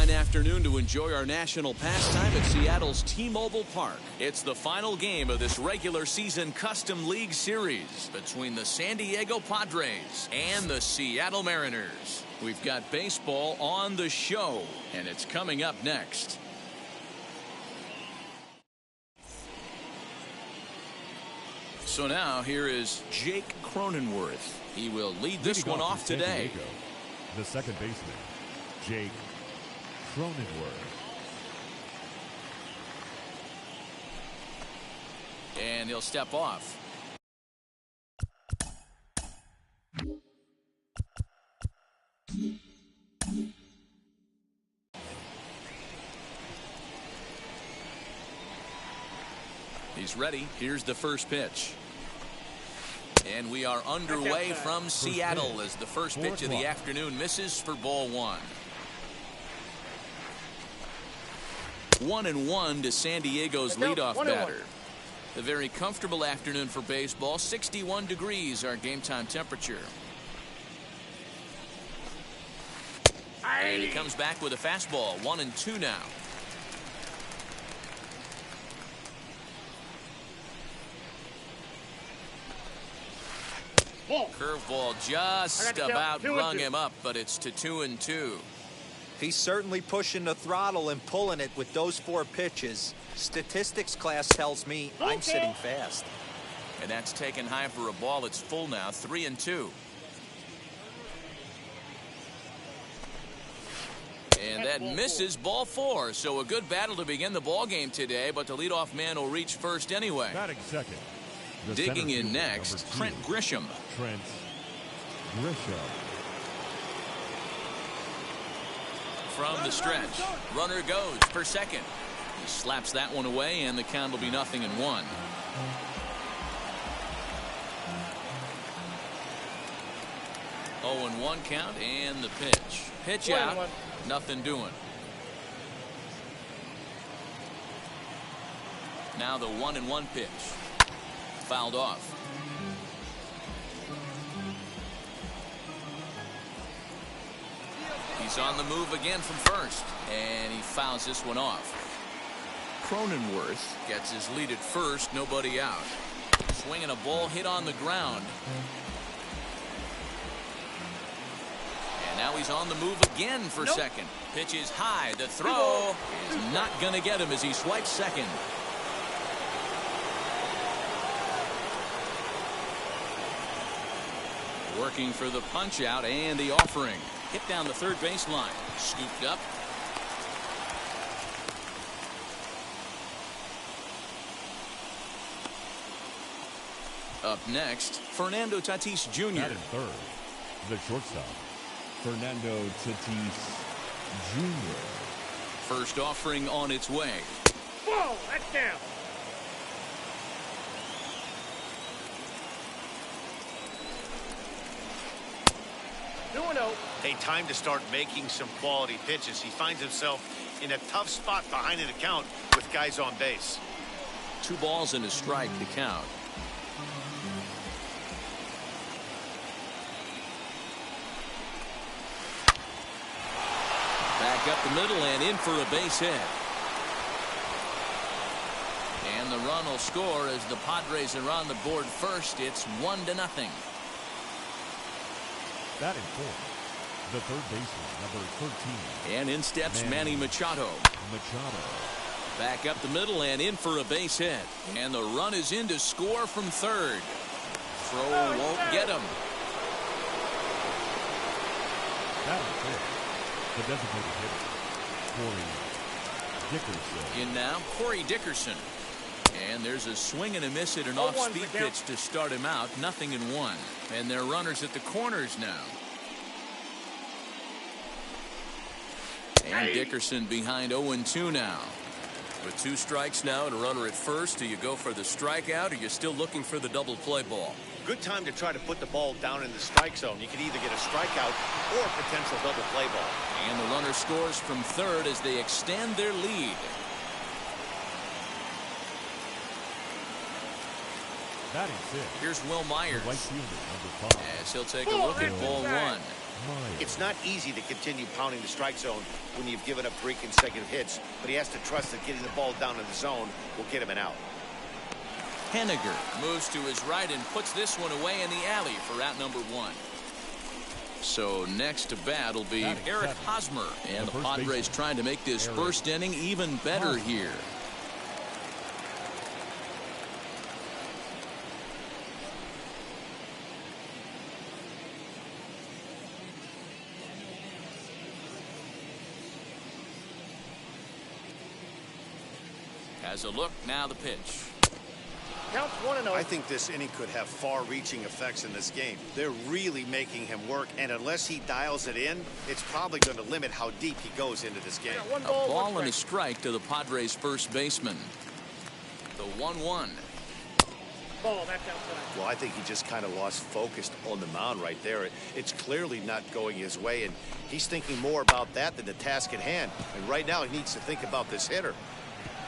Fine afternoon to enjoy our national pastime at Seattle's T-Mobile Park. It's the final game of this regular season Custom League Series between the San Diego Padres and the Seattle Mariners. We've got baseball on the show, and it's coming up next. So now here is Jake Cronenworth. He will lead this one off today. The second baseman, Jake Cronenworth. And he'll step off. He's ready. Here's the first pitch. And we are underway from Seattle as the first pitch of the afternoon misses for ball one. 1-1 to San Diego's leadoff batter. A very comfortable afternoon for baseball. 61 degrees our game time temperature. And he comes back with a fastball. 1-2 now. Curveball just about rung him up, but it's to 2-2. He's certainly pushing the throttle and pulling it with those 4 pitches. Statistics class tells me I'm sitting fast. And that's taken high for a ball. It's full now. 3-2. And that misses ball 4. So a good battle to begin the ball game today, but the leadoff man will reach first anyway. Batting second. The Digging in fielder, next, Trent Grisham. Trent Grisham. From the stretch, runner goes for second. He slaps that one away, and the count will be 0-1. Oh, and 1 count, and the pitch. Pitch out, nothing doing. Now the 1-1 pitch. Fouled off. He's on the move again from first, and he fouls this one off. Cronenworth gets his lead at first, nobody out. Swinging a ball hit on the ground. And now he's on the move again for second. Pitch is high. The throw is not going to get him as he swipes second. Working for the punch out and the offering. Hit down the third baseline. Scooped up. Up next, Fernando Tatis Jr. Batting third. The shortstop, Fernando Tatis Jr. First offering on its way. Whoa, that's down. Hey, time to start making some quality pitches. He finds himself in a tough spot behind an account with guys on base. 2 balls and a strike to count. Back up the middle and in for a base hit. And the run will score as the Padres are on the board first. It's 1-0. Batting fourth. The third baseman, number 13. And in steps Manny Machado. Back up the middle and in for a base hit. And the run is in to score from third. Throw won't get him. Batting fifth. The designated hitter, Corey Dickerson. In now, Corey Dickerson. And there's a swing and a miss at an off-speed pitch to start him out. 0-1. And they're runners at the corners now. And Dickerson behind 0-2 now. With 2 strikes now and a runner at first, do you go for the strikeout or are you still looking for the double play ball? Good time to try to put the ball down in the strike zone. You could either get a strikeout or a potential double play ball. And the runner scores from third as they extend their lead. Batting sixth. Here's Will Myers. Right fielder, number 5. As he'll take a look at ball 1. It's not easy to continue pounding the strike zone when you've given up 3 consecutive hits, but he has to trust that getting the ball down in the zone will get him an out. Henniger moves to his right and puts this one away in the alley for out number 1. So next to bat will be Eric Hosmer, and the Padres trying to make this first inning even better here. As a look, now the pitch. Counts 1-0. I think this inning could have far-reaching effects in this game. They're really making him work, and unless he dials it in, it's probably going to limit how deep he goes into this game. One A ball, ball and a strike to the Padres first baseman. The 1-1. Ball, that's outside. Well, I think he just kind of lost focus on the mound right there. It's clearly not going his way, and he's thinking more about that than the task at hand. And right now, he needs to think about this hitter.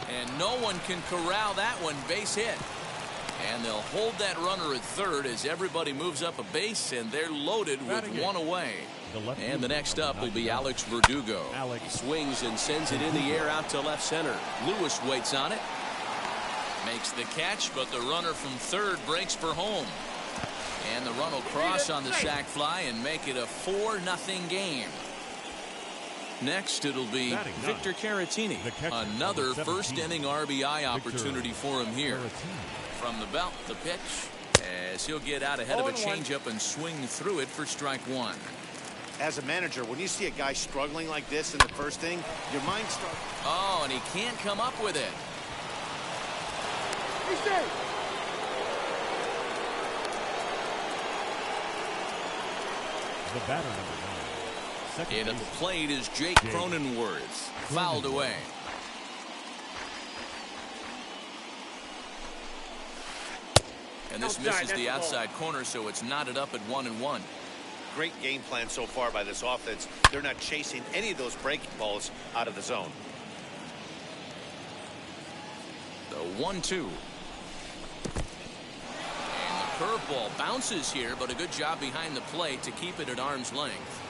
And no one can corral that one. Base hit. And they'll hold that runner at third as everybody moves up a base, and they're loaded with 1 away. And the next up will be Alex Verdugo. Swings and sends it in the air out to left center. Lewis waits on it. Makes the catch, but the runner from third breaks for home. And the run will cross on the sac fly and make it a 4-0 game. Next, it'll be Victor Caratini. Another first-inning RBI opportunity for him here. From the belt, the pitch, as he'll get out ahead of a changeup and swing through it for strike 1. As a manager, when you see a guy struggling like this in the first inning, your mind starts. Oh, and he can't come up with it. He's safe. The batter, number 9. Second And at the baseman, plate is Jake Cronenworth. Fouled away. And this misses the outside corner, so it's knotted up at 1-1. Great game plan so far by this offense. They're not chasing any of those breaking balls out of the zone. The 1-2. And the curveball bounces here, but a good job behind the plate to keep it at arm's length.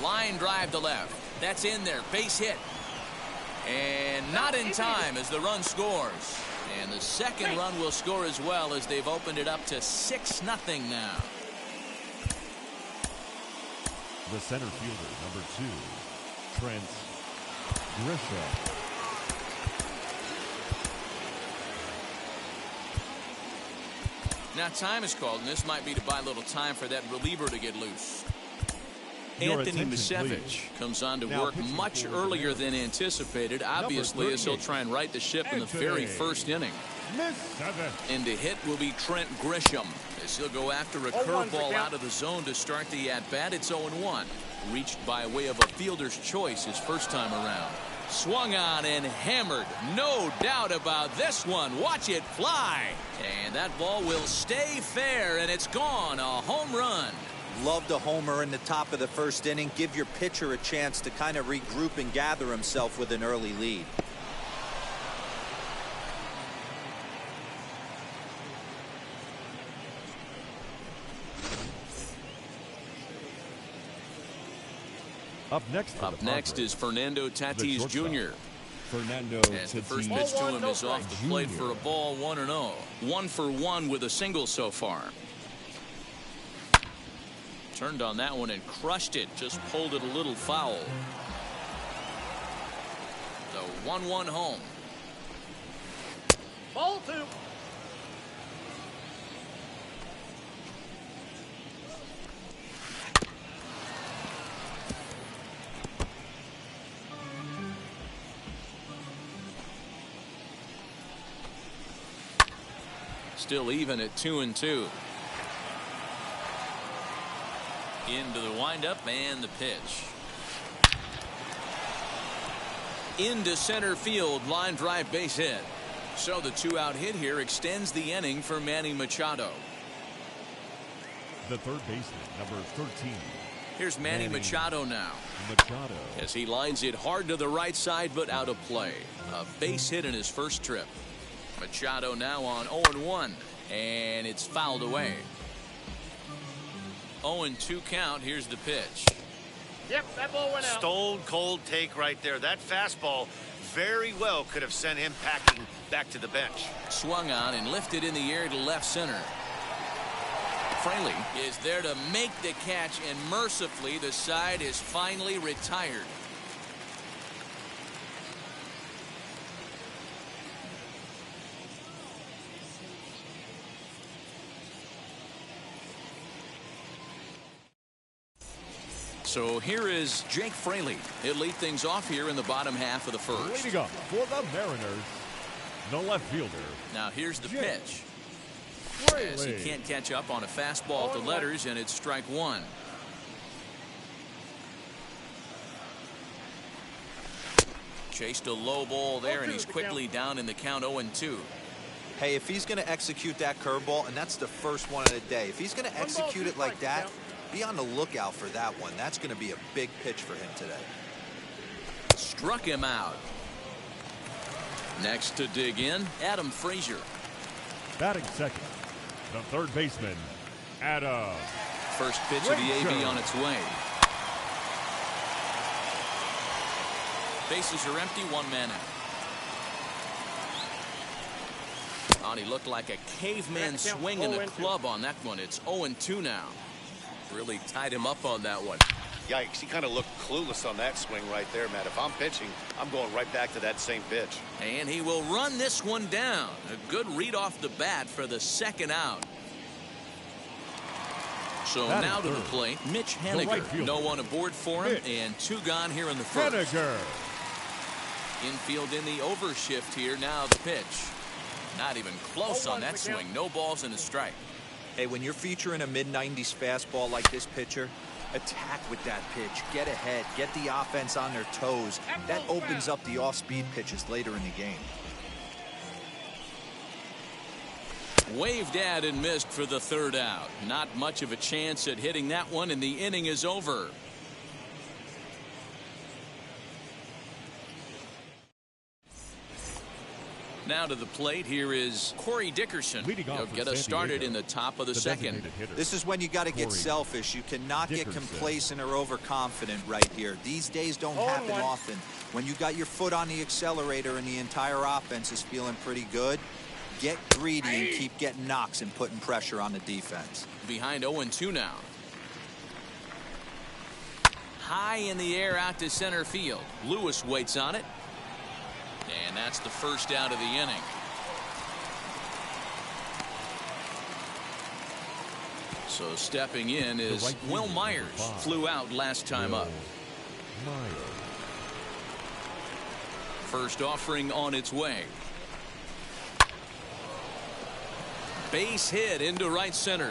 Line drive to left. That's in there. Base hit. And not in time as the run scores. And the second run will score as well as they've opened it up to 6-0 now. the center fielder, number 2, Trent Grisham. Now time is called, and this might be to buy a little time for that reliever to get loose. Your Anthony attention, Misevich please. comes on to Now work pitching much for the earlier Bears. than anticipated, obviously, as he'll 38. try and right the ship in the Anthony very first inning. Misevich. And to hit will be Trent Grisham, as he'll go after a 0-1's the curveball count. out of the zone to start the at-bat. It's 0-1. Reached by way of a fielder's choice his first time around. Swung on and hammered. No doubt about this one. Watch it fly. And that ball will stay fair, and it's gone. A home run. Loved a homer in the top of the first inning. Give your pitcher a chance to kind of regroup and gather himself with an early lead. Up next, for Up the next Padres, is Fernando the Tatis shortstop, Jr. Fernando As the first Tatis pitch to 0-1, him no is off the strikes. plate Jr. for a ball, 1-0. 1 for 1 with a single so far. Turned on that one and crushed it. Just pulled it a little foul. The 1-1 home. Ball 2. Still even at 2-2. Into the windup and the pitch. Into center field, line drive, base hit. So the 2-out hit here extends the inning for Manny Machado. The third baseman, number 13, Here's Manny Machado now, Machado. as he lines it hard to the right side but out of play. A base hit in his first trip. Machado now on 0-1, and it's fouled away. 0-2 count. Here's the pitch. Yep, that ball went out. Stone cold take right there. That fastball very well could have sent him packing back to the bench. Swung on and lifted in the air to left center. Fraley is there to make the catch, and mercifully the side is finally retired. So here is Jake Fraley. He'll lead things off here in the bottom half of the first. Leading up for the Mariners, the left fielder, Now here's the Jake pitch. As he Fraley. can't catch up on a fastball to letters, and it's strike one. Chased a low ball there, and he's quickly down in the count 0-2. Hey, if he's going to execute that curveball, and that's the first one of the day, if he's going to execute it like that, be on the lookout for that one. That's going to be a big pitch for him today. Struck him out. Next to dig in, Adam Frazier. Batting second, the third baseman, Adam. First pitch of the AB Frazier. on its way. Bases are empty, one man out. Oh, he looked like a caveman swinging a club on that one. It's 0-2 now. Really tied him up on that one. Yikes, he kind of looked clueless on that swing right there, Matt. If I'm pitching, I'm going right back to that same pitch. And he will run this one down. A good read off the bat for the second out. So now to the plate, Mitch Haniger. No one aboard for him, and 2 gone here in the first. Haniger. Infield in the overshift here. Now the pitch. Not even close on that swing. No balls and a strike. Hey, when you're featuring a mid-90s fastball like this pitcher, attack with that pitch. Get ahead. Get the offense on their toes. That opens up the off-speed pitches later in the game. Waved at and missed for the third out. Not much of a chance at hitting that one, and the inning is over. Now to the plate, here is Corey Dickerson. He'll get us started in the top of the second. This is when you got to get selfish. You cannot get complacent or overconfident right here. These days don't happen often. When you got your foot on the accelerator and the entire offense is feeling pretty good, get greedy and keep getting knocks and putting pressure on the defense. Behind 0-2 now. High in the air out to center field. Lewis waits on it. And that's the first out of the inning. So stepping in is Will Myers. Flew out last time up. First offering on its way. Base hit into right center.